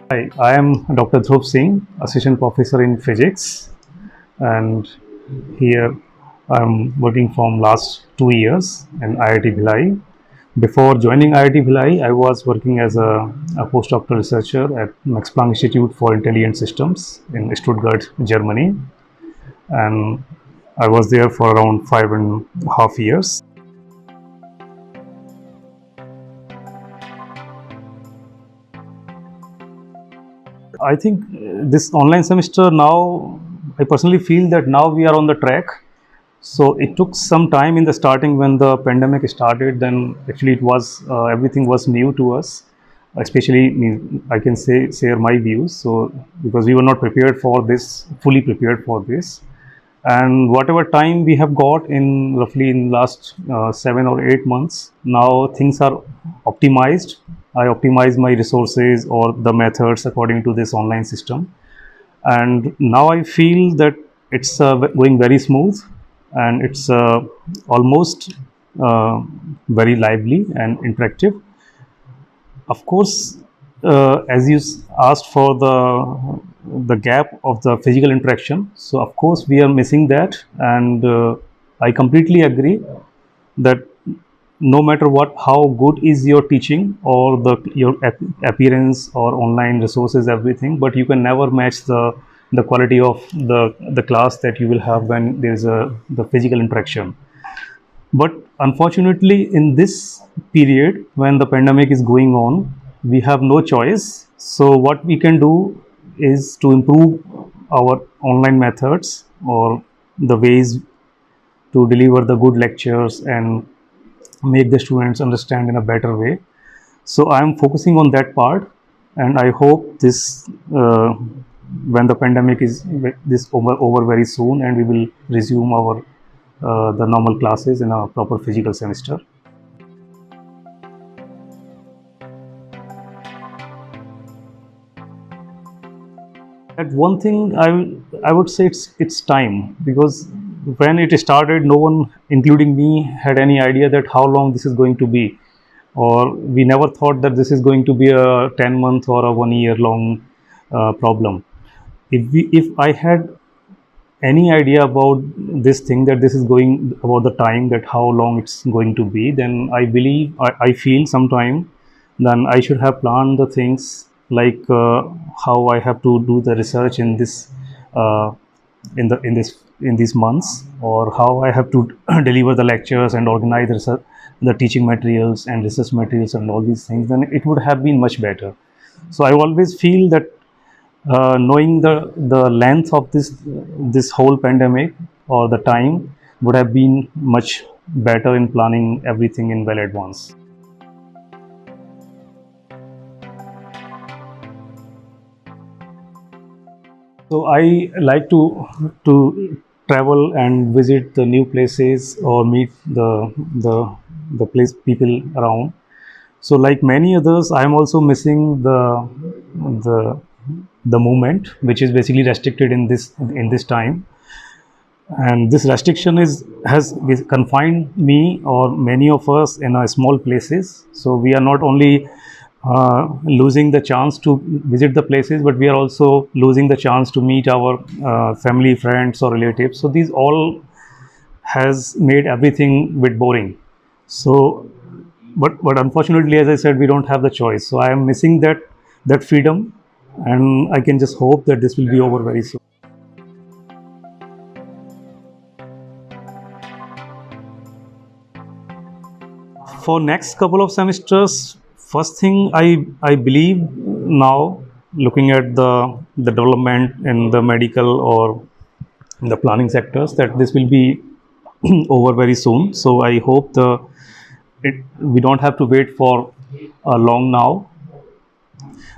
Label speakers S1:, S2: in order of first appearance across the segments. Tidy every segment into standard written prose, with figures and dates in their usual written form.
S1: Hi, I am Dr. Dhruv Singh, Assistant Professor in Physics, and here I'm working from last 2 years in IIT Bhilai. Before joining IIT Bhilai, I was working as a postdoctoral researcher at Max Planck Institute for Intelligent Systems in Stuttgart, Germany, and I was there for around 5.5 years. I think this online semester now, I personally feel that now we are on the track. So it took some time in the starting when the pandemic started. Then actually it was everything was new to us, especially I can say share my views. So because we were not prepared for this, fully prepared for this, and whatever time we have got in roughly in last 7 or 8 months, now things are optimized. I optimize my resources or the methods according to this online system, and now I feel that it's going very smooth, and it's almost uh, very lively and interactive. Of course, as you asked for the gap of the physical interaction, so of course we are missing that, and I completely agree that no matter what, how good is your teaching or your appearance or online resources, everything, but you can never match the quality of the class that you will have when there is a the physical interaction. But unfortunately, in this period when the pandemic is going on, we have no choice. So, what we can do is to improve our online methods or the ways to deliver the good lectures and make the students understand in a better way. So, I am focusing on that part, and I hope this. When the pandemic is this over very soon, and we will resume our the normal classes in a proper physical semester. That one thing I would say it's time, because when it started, no one, including me, had any idea that how long this is going to be, or we never thought that this is going to be a 10-month or a 1 year long problem. If I had any idea about this thing, that this is going about the time, that how long it's going to be, then I believe I feel sometime then I should have planned the things like how I have to do the research in this uh, in these months, or how I have to deliver the lectures and organize the, the teaching materials and research materials and all these things, then it would have been much better. So I always feel that knowing the length of this whole pandemic or the time would have been much better in planning everything in well advance. So I like to travel and visit the new places or meet the the place people around. So like many others, I am also missing the the movement, which is basically restricted in this time, and this restriction is has confined me or many of us in a small places. So we are not only losing the chance to visit the places, but we are also losing the chance to meet our family, friends, or relatives. So these all has made everything bit boring. So but unfortunately, as I said, we don't have the choice. So I am missing that freedom, and I can just hope that this will be over very soon. For next couple of semesters, first thing I believe now, looking at the development in the medical or in the planning sectors, that this will be over very soon. So I hope we don't have to wait for long now.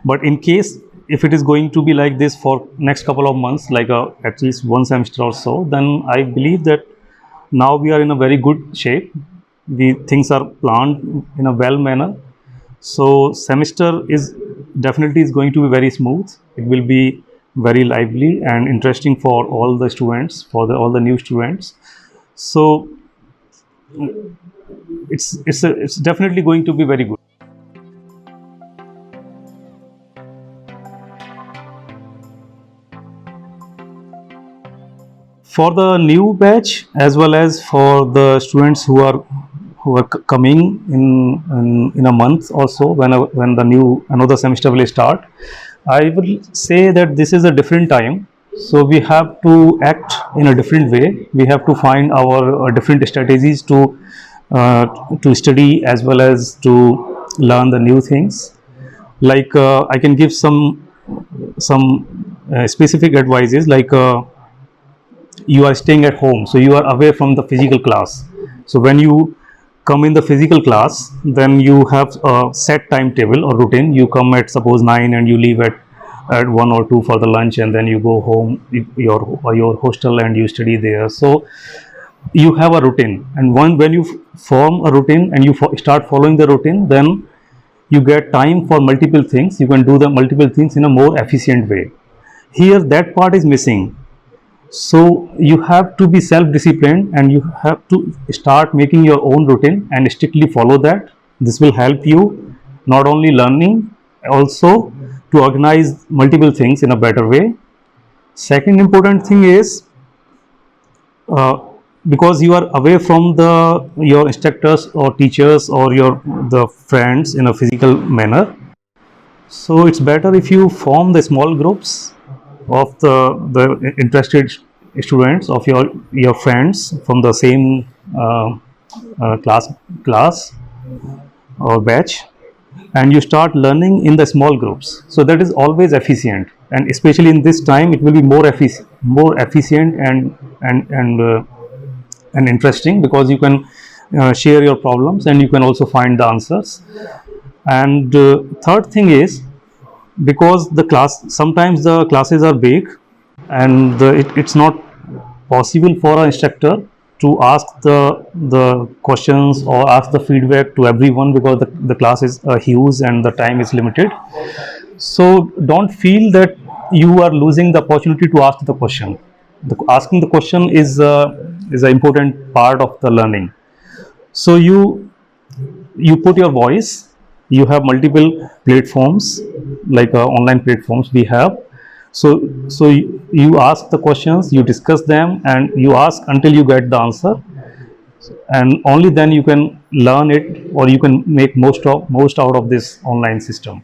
S1: But in case if it is going to be like this for next couple of months, like at least one semester or so, then I believe that now we are in a very good shape. The things are planned in a well manner. So semester is definitely is going to be very smooth. It will be very lively and interesting for all the students, for all the new students. So it's definitely going to be very good. For the new batch as well as for the students who are coming in a month or so, when the new another semester will start, I will say that this is a different time. So we have to act in a different way. We have to find our different strategies to study as well as to learn the new things. Like I can give some specific advices, like you are staying at home, so you are away from the physical class. So when you come in the physical class, then you have a set timetable or routine. You come at suppose 9 and you leave at 1 or 2 for the lunch, and then you go home your hostel and you study there. So you have a routine, and when you form a routine and you start following the routine, then you get time for multiple things. You can do the multiple things in a more efficient way. Here that part is missing. So you have to be self-disciplined, and you have to start making your own routine and strictly follow that. This will help you not only learning, also to organize multiple things in a better way. Second important thing is, because you are away from your instructors or teachers or the friends in a physical manner, so it's better if you form the small groups of the interested students of your friends from the same class or batch, and you start learning in the small groups. So that is always efficient, and especially in this time it will be more efficient and interesting, because you can share your problems and you can also find the answers. And third thing is, because sometimes the classes are big, and it's not possible for an instructor to ask the questions or ask the feedback to everyone, because the class is huge and the time is limited. So don't feel that you are losing the opportunity to ask the question. Asking the question is an important part of the learning. So you put your voice. You have multiple platforms, like online platforms we have. So you ask the questions, you discuss them, and you ask until you get the answer, and only then you can learn it, or you can make most out of this online system.